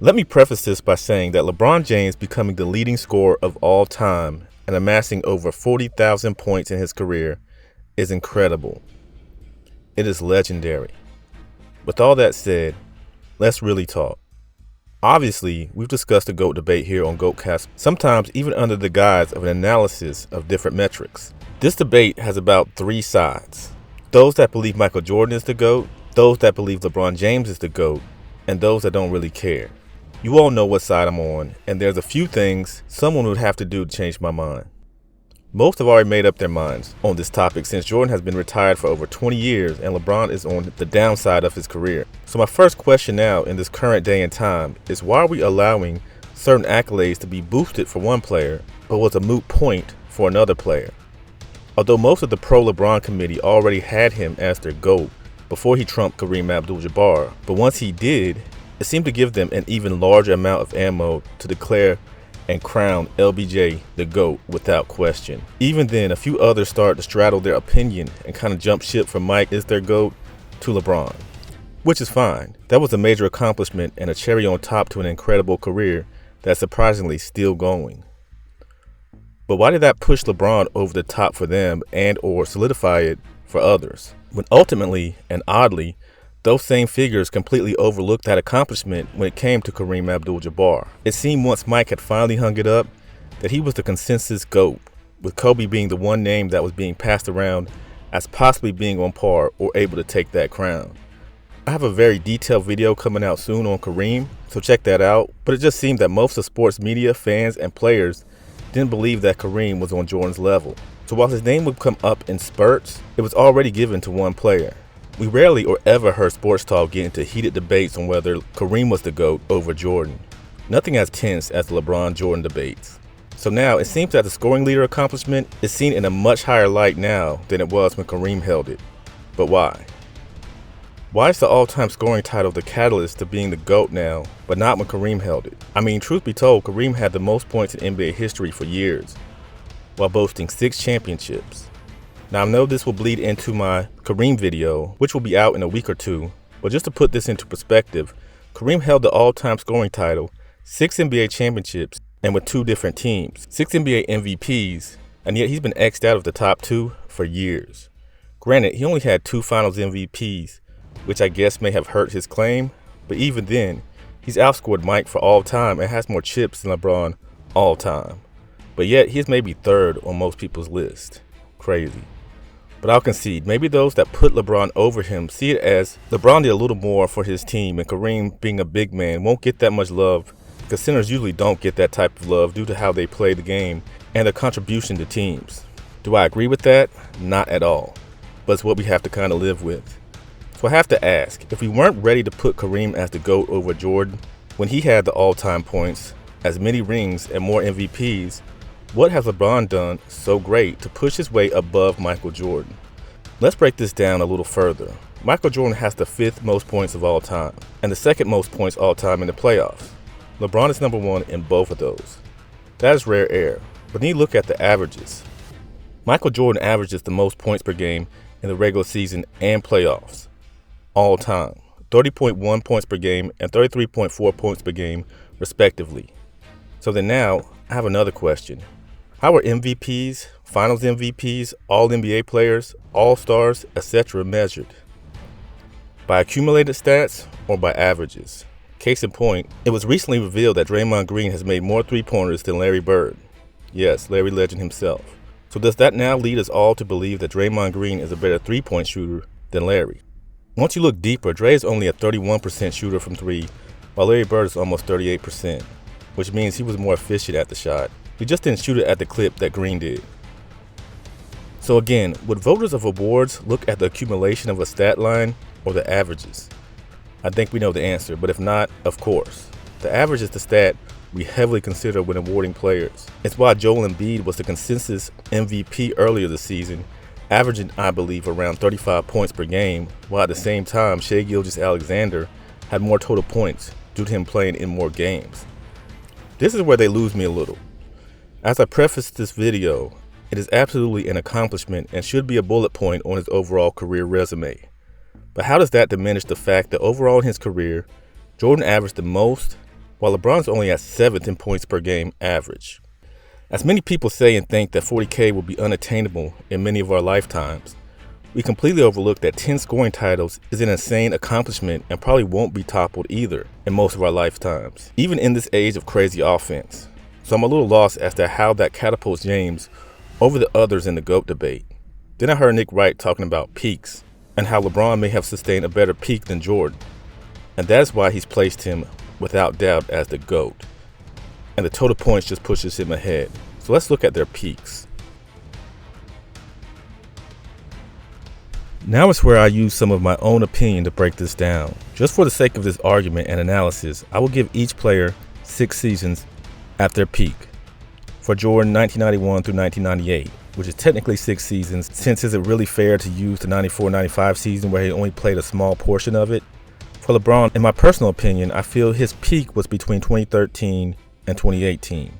Let me preface this by saying that LeBron James becoming the leading scorer of all time and amassing over 40,000 points in his career is incredible. It is legendary. With all that said, let's really talk. Obviously, we've discussed the GOAT debate here on GOATcast, sometimes even under the guise of an analysis of different metrics. This debate has about three sides. Those that believe Michael Jordan is the GOAT, those that believe LeBron James is the GOAT, and those that don't really care. You all know what side I'm on, and there's a few things someone would have to do to change my mind. Most have already made up their minds on this topic since Jordan has been retired for over 20 years and LeBron is on the downside of his career. So my first question now in this current day and time is, why are we allowing certain accolades to be boosted for one player but was a moot point for another player? Although most of the pro-LeBron committee already had him as their GOAT before he trumped Kareem Abdul-Jabbar, but once he did, it seemed to give them an even larger amount of ammo to declare and crown LBJ the GOAT without question. Even then, a few others started to straddle their opinion and kind of jump ship from Mike is their GOAT to LeBron, which is fine. That was a major accomplishment and a cherry on top to an incredible career that's surprisingly still going. But why did that push LeBron over the top for them and or solidify it for others, when ultimately and oddly, those same figures completely overlooked that accomplishment when it came to Kareem Abdul-Jabbar? It seemed once Mike had finally hung it up that he was the consensus GOAT, with Kobe being the one name that was being passed around as possibly being on par or able to take that crown. I have a very detailed video coming out soon on Kareem, so check that out, but it just seemed that most of sports media, fans, and players didn't believe that Kareem was on Jordan's level. So while his name would come up in spurts, it was already given to one player. We rarely or ever heard sports talk get into heated debates on whether Kareem was the GOAT over Jordan. Nothing as tense as the LeBron-Jordan debates. So now it seems that the scoring leader accomplishment is seen in a much higher light now than it was when Kareem held it. But why? Why is the all-time scoring title the catalyst to being the GOAT now, but not when Kareem held it? I mean, truth be told, Kareem had the most points in NBA history for years, while boasting 6 championships. Now I know this will bleed into my Kareem video, which will be out in a week or two, but just to put this into perspective, Kareem held the all-time scoring title, 6 NBA championships, and with 2 different teams, 6 NBA MVPs, and yet he's been X'd out of the top 2 for years. Granted, he only had 2 finals MVPs, which I guess may have hurt his claim, but even then, he's outscored Mike for all time and has more chips than LeBron all time. But yet, he's maybe 3rd on most people's list. Crazy. But I'll concede, maybe those that put LeBron over him see it as LeBron did a little more for his team, and Kareem, being a big man, won't get that much love because centers usually don't get that type of love due to how they play the game and their contribution to teams. Do I agree with that? Not at all. But it's what we have to kind of live with. So I have to ask, if we weren't ready to put Kareem as the GOAT over Jordan, when he had the all-time points, as many rings and more MVPs, what has LeBron done so great to push his way above Michael Jordan? Let's break this down a little further. Michael Jordan has the 5th most points of all time and the 2nd most points all time in the playoffs. LeBron is number 1 in both of those. That is rare air, but then you look at the averages. Michael Jordan averages the most points per game in the regular season and playoffs, all time, 30.1 points per game and 33.4 points per game, respectively. So then now, I have another question. How are MVPs, Finals MVPs, All-NBA players, All-Stars, etc. measured? By accumulated stats or by averages? Case in point, it was recently revealed that Draymond Green has made more three-pointers than Larry Bird. Yes, Larry Legend himself. So does that now lead us all to believe that Draymond Green is a better three-point shooter than Larry? Once you look deeper, Dre is only a 31% shooter from 3, while Larry Bird is almost 38%, which means he was more efficient at the shot. He just didn't shoot it at the clip that Green did. So again, would voters of awards look at the accumulation of a stat line or the averages? I think we know the answer, but if not, of course. The average is the stat we heavily consider when awarding players. It's why Joel Embiid was the consensus MVP earlier this season, averaging, I believe, around 35 points per game, while at the same time Shai Gilgeous-Alexander had more total points due to him playing in more games. This is where they lose me a little. As I prefaced this video, it is absolutely an accomplishment and should be a bullet point on his overall career resume. But how does that diminish the fact that overall in his career, Jordan averaged the most while LeBron's only at 7th in points per game average. As many people say and think that 40K will be unattainable in many of our lifetimes, we completely overlook that 10 scoring titles is an insane accomplishment and probably won't be toppled either in most of our lifetimes, even in this age of crazy offense. So I'm a little lost as to how that catapults James over the others in the GOAT debate. Then I heard Nick Wright talking about peaks and how LeBron may have sustained a better peak than Jordan. And that is why he's placed him without doubt as the GOAT. And the total points just pushes him ahead. So let's look at their peaks. Now is where I use some of my own opinion to break this down. Just for the sake of this argument and analysis, I will give each player 6 seasons at their peak. For Jordan, 1991 through 1998, which is technically 6 seasons, since is it really fair to use the 94-95 season where he only played a small portion of it? For LeBron, in my personal opinion, I feel his peak was between 2013 and 2018.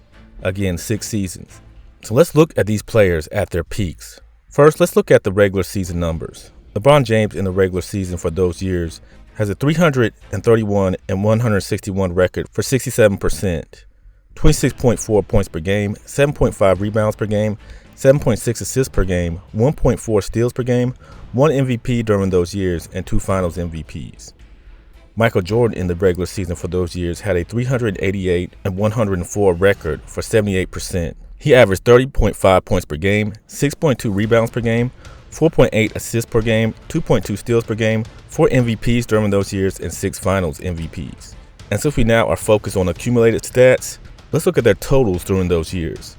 Again, 6 seasons. So let's look at these players at their peaks. First, let's look at the regular season numbers. LeBron James in the regular season for those years has a 331 and 161 record for 67%, 26.4 points per game, 7.5 rebounds per game, 7.6 assists per game, 1.4 steals per game, 1 MVP during those years, and 2 finals MVPs. Michael Jordan in the regular season for those years had a 388 and 104 record for 78%. He averaged 30.5 points per game, 6.2 rebounds per game, 4.8 assists per game, 2.2 steals per game, 4 MVPs during those years, and 6 finals MVPs. And since we now are focused on accumulated stats, let's look at their totals during those years.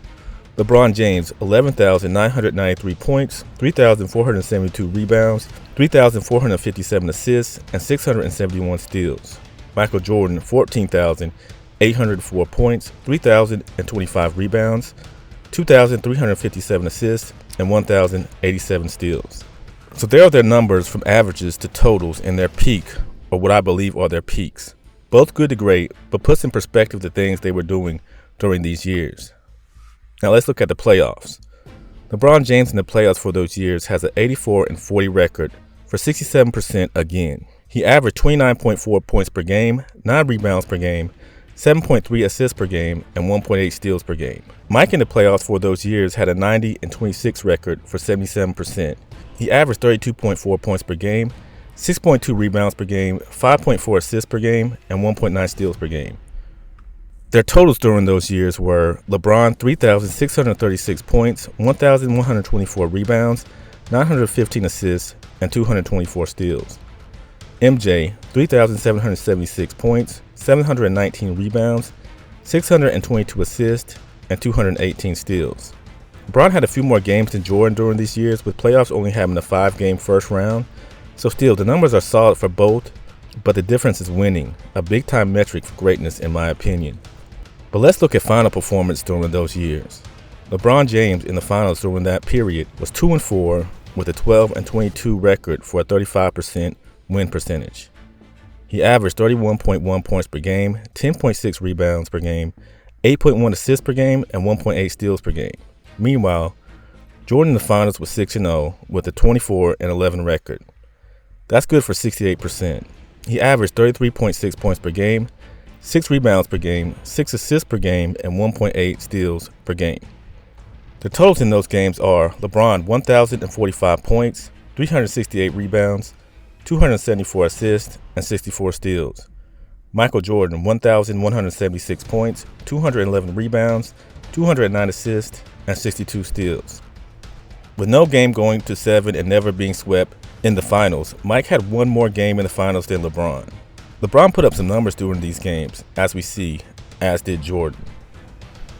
LeBron James, 11,993 points, 3,472 rebounds, 3,457 assists, and 671 steals. Michael Jordan, 14,804 points, 3,025 rebounds, 2,357 assists, and 1,087 steals. So there are their numbers from averages to totals and their peak, or what I believe are their peaks. Both good to great, but puts in perspective the things they were doing during these years. Now let's look at the playoffs. LeBron James in the playoffs for those years has an 84 and 40 record for 67% again. He averaged 29.4 points per game, 9 rebounds per game, 7.3 assists per game, and 1.8 steals per game. Mike in the playoffs for those years had a 90 and 26 record for 77%. He averaged 32.4 points per game, 6.2 rebounds per game, 5.4 assists per game, and 1.9 steals per game. Their totals during those years were LeBron 3,636 points, 1,124 rebounds, 915 assists, and 224 steals. MJ 3,776 points, 719 rebounds, 622 assists, and 218 steals. LeBron had a few more games than Jordan during these years, with playoffs only having a 5-game first round. So still, the numbers are solid for both, but the difference is winning, a big-time metric for greatness in my opinion. But let's look at final performance during those years. LeBron James in the finals during that period was 2-4 with a 12 and 22 record for a 35% win percentage. He averaged 31.1 points per game, 10.6 rebounds per game, 8.1 assists per game, and 1.8 steals per game. Meanwhile, Jordan in the finals was 6-0 with a 24 and 11 record. That's good for 68%. He averaged 33.6 points per game, 6 rebounds per game, 6 assists per game, and 1.8 steals per game. The totals in those games are LeBron 1,045 points, 368 rebounds, 274 assists, and 64 steals. Michael Jordan 1,176 points, 211 rebounds, 209 assists, and 62 steals. With no game going to 7 and never being swept in the finals, Mike had one more game in the finals than LeBron. LeBron put up some numbers during these games, as we see, as did Jordan.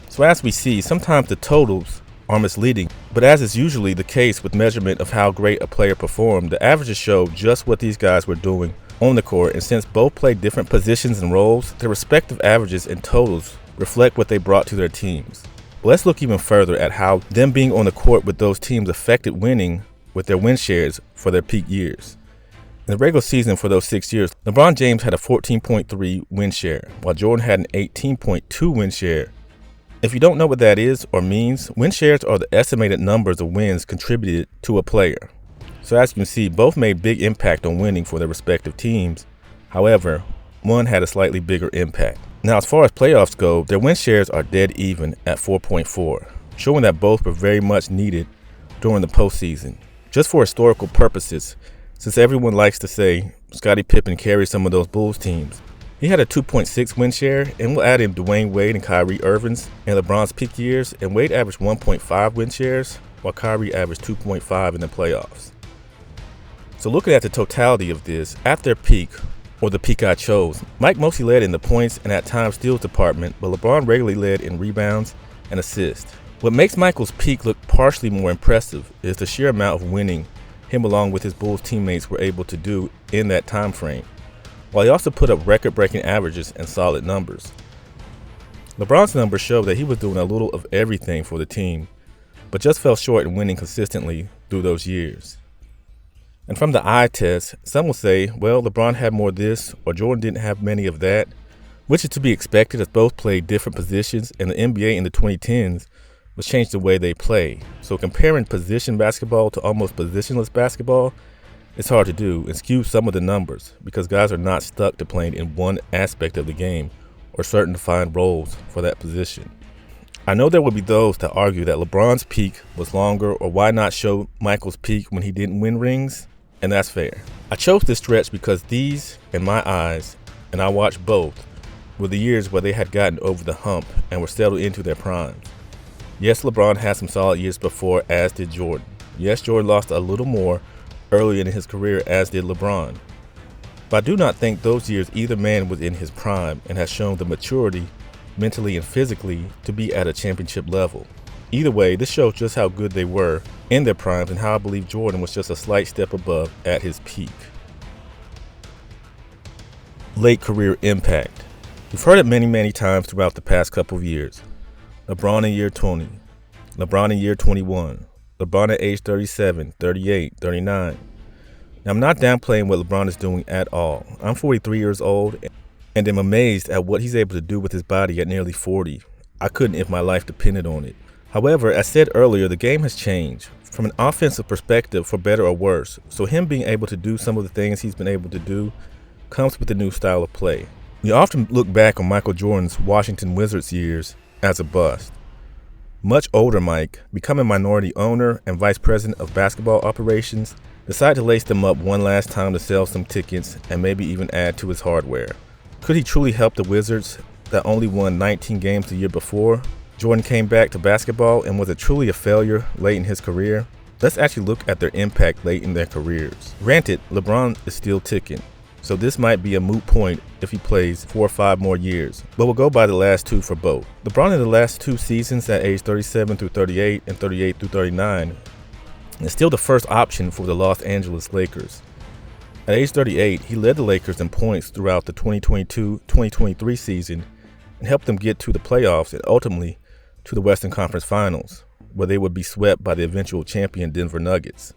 So as we see, sometimes the totals are misleading, but as is usually the case with measurement of how great a player performed, the averages show just what these guys were doing on the court, and since both played different positions and roles, their respective averages and totals reflect what they brought to their teams. But let's look even further at how them being on the court with those teams affected winning with their win shares for their peak years. In the regular season for those 6 years, LeBron James had a 14.3 win share, while Jordan had an 18.2 win share. If you don't know what that is or means, win shares are the estimated numbers of wins contributed to a player. So as you can see, both made big impact on winning for their respective teams. However, one had a slightly bigger impact. Now, as far as playoffs go, their win shares are dead even at 4.4, showing that both were very much needed during the postseason. Just for historical purposes, since everyone likes to say Scottie Pippen carried some of those Bulls teams, he had a 2.6 win share, and we'll add in Dwayne Wade and Kyrie Irving's and LeBron's peak years, and Wade averaged 1.5 win shares, while Kyrie averaged 2.5 in the playoffs. So looking at the totality of this, at their peak, or the peak I chose, Mike mostly led in the points and at times steals department, but LeBron regularly led in rebounds and assists. What makes Michael's peak look partially more impressive is the sheer amount of winning him along with his Bulls teammates were able to do in that time frame, while he also put up record-breaking averages and solid numbers. LeBron's numbers show that he was doing a little of everything for the team, but just fell short in winning consistently through those years. And from the eye test, some will say, well, LeBron had more of this, or Jordan didn't have many of that, which is to be expected as both played different positions, and the NBA in the 2010s was changed the way they play. So comparing position basketball to almost positionless basketball, it's hard to do and skew some of the numbers because guys are not stuck to playing in one aspect of the game or certain defined roles for that position. I know there will be those that argue that LeBron's peak was longer, or why not show Michael's peak when he didn't win rings? And that's fair. I chose this stretch because these, in my eyes, and I watched both, were the years where they had gotten over the hump and were settled into their primes. Yes, LeBron had some solid years before, as did Jordan. Yes, Jordan lost a little more early in his career, as did LeBron. But I do not think those years either man was in his prime and has shown the maturity, mentally and physically, to be at a championship level. Either way, this shows just how good they were in their primes and how I believe Jordan was just a slight step above at his peak. Late career impact. We've heard it many times throughout the past couple of years. LeBron in year 20, LeBron in year 21, LeBron at age 37, 38, 39. Now, I'm not downplaying what LeBron is doing at all. I'm 43 years old and am amazed at what he's able to do with his body at nearly 40. I couldn't if my life depended on it. However, as said earlier, the game has changed from an offensive perspective, for better or worse. So him being able to do some of the things he's been able to do comes with a new style of play. We often look back on Michael Jordan's Washington Wizards years as a bust. Much older Mike, becoming minority owner and vice president of basketball operations, decided to lace them up one last time to sell some tickets and maybe even add to his hardware. Could he truly help the Wizards that only won 19 games the year before Jordan came back to basketball, and was it truly a failure late in his career? Let's actually look at their impact late in their careers. Granted, LeBron is still ticking, so this might be a moot point if he plays 4 or 5 more years, but we'll go by the last 2 for both. LeBron in the last 2 seasons at age 37 through 38 and 38 through 39 is still the first option for the Los Angeles Lakers. At age 38, he led the Lakers in points throughout the 2022-2023 season and helped them get to the playoffs and ultimately to the Western Conference Finals, where they would be swept by the eventual champion Denver Nuggets.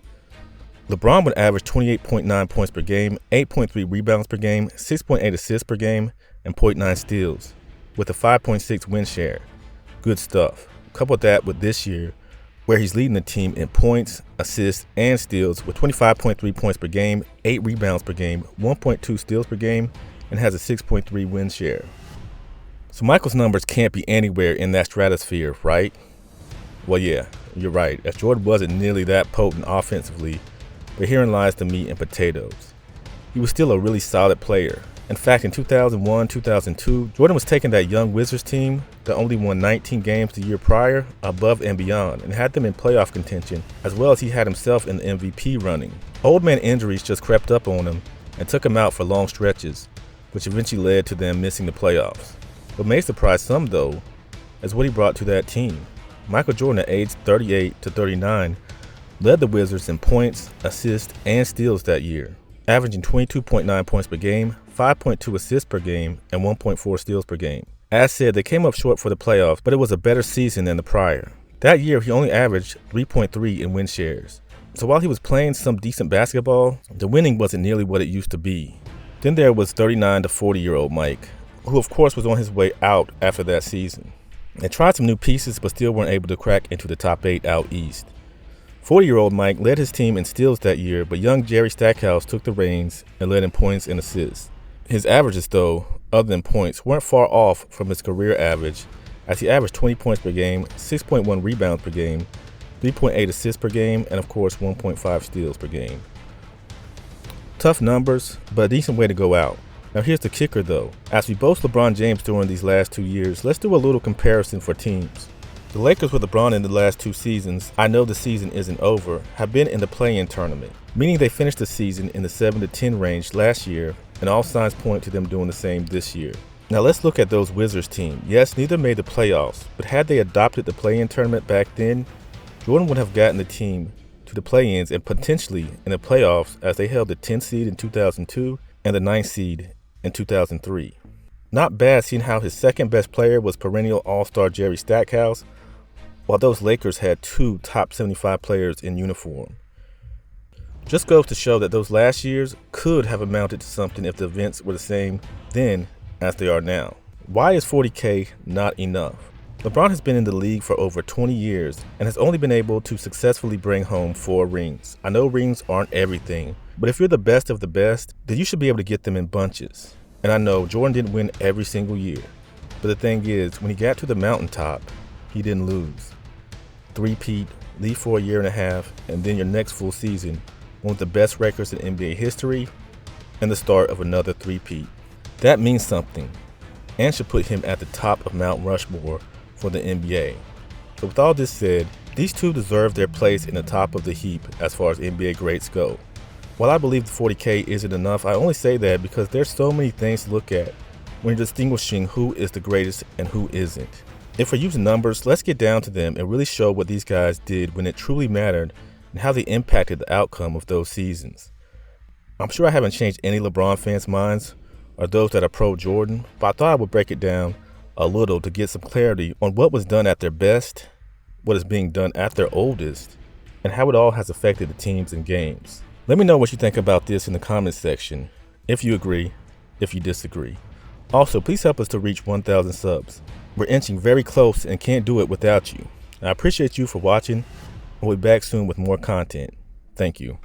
LeBron would average 28.9 points per game, 8.3 rebounds per game, 6.8 assists per game, and 0.9 steals, with a 5.6 win share. Good stuff. Couple that with this year, where he's leading the team in points, assists, and steals with 25.3 points per game, 8 rebounds per game, 1.2 steals per game, and has a 6.3 win share. So Michael's numbers can't be anywhere in that stratosphere, right? Well, yeah, you're right, as Jordan wasn't nearly that potent offensively, but herein lies the meat and potatoes. He was still a really solid player. In fact, in 2001-2002, Jordan was taking that young Wizards team that only won 19 games the year prior above and beyond and had them in playoff contention, as well as he had himself in the MVP running. Old man injuries just crept up on him and took him out for long stretches, which eventually led to them missing the playoffs. What may surprise some, though, is what he brought to that team. Michael Jordan, at age 38 to 39, led the Wizards in points, assists, and steals that year, averaging 22.9 points per game, 5.2 assists per game, and 1.4 steals per game. As said, they came up short for the playoffs, but it was a better season than the prior. That year, he only averaged 3.3 in win shares. So while he was playing some decent basketball, the winning wasn't nearly what it used to be. Then there was 39 to 40-year-old Mike, who of course was on his way out after that season. They tried some new pieces, but still weren't able to crack into the top 8 out east. 40-year-old Mike led his team in steals that year, but young Jerry Stackhouse took the reins and led in points and assists. His averages, though, other than points, weren't far off from his career average, as he averaged 20 points per game, 6.1 rebounds per game, 3.8 assists per game, and of course 1.5 steals per game. Tough numbers, but a decent way to go out. Now here's the kicker though. As we boast LeBron James during these last 2 years, let's do a little comparison for teams. The Lakers with LeBron in the last 2 seasons, I know the season isn't over, have been in the play-in tournament, meaning they finished the season in the 7-10 range last year, and all signs point to them doing the same this year. Now let's look at those Wizards team. Yes, neither made the playoffs, but had they adopted the play-in tournament back then, Jordan would have gotten the team to the play-ins and potentially in the playoffs, as they held the 10th seed in 2002 and the 9th seed in 2003. Not bad seeing how his second best player was perennial all-star Jerry Stackhouse, while those Lakers had 2 top 75 players in uniform. Just goes to show that those last years could have amounted to something if the events were the same then as they are now. Why is $40K not enough? LeBron has been in the league for over 20 years and has only been able to successfully bring home 4 rings. I know rings aren't everything, but if you're the best of the best, then you should be able to get them in bunches. And I know Jordan didn't win every single year, but the thing is, when he got to the mountaintop, he didn't lose. Three-peat, leave for a year and a half, and then your next full season, one of the best records in NBA history, and the start of another three-peat. That means something, and should put him at the top of Mount Rushmore for the NBA. So with all this said, these two deserve their place in the top of the heap as far as NBA greats go. While I believe the $40K isn't enough, I only say that because there's so many things to look at when you're distinguishing who is the greatest and who isn't. If we're using numbers, let's get down to them and really show what these guys did when it truly mattered and how they impacted the outcome of those seasons. I'm sure I haven't changed any LeBron fans' minds or those that are pro-Jordan, but I thought I would break it down a little to get some clarity on what was done at their best, what is being done at their oldest, and how it all has affected the teams and games. Let me know what you think about this in the comments section, if you agree, if you disagree. Also, please help us to reach 1,000 subs. We're inching very close and can't do it without you. I appreciate you for watching, and we'll be back soon with more content. Thank you.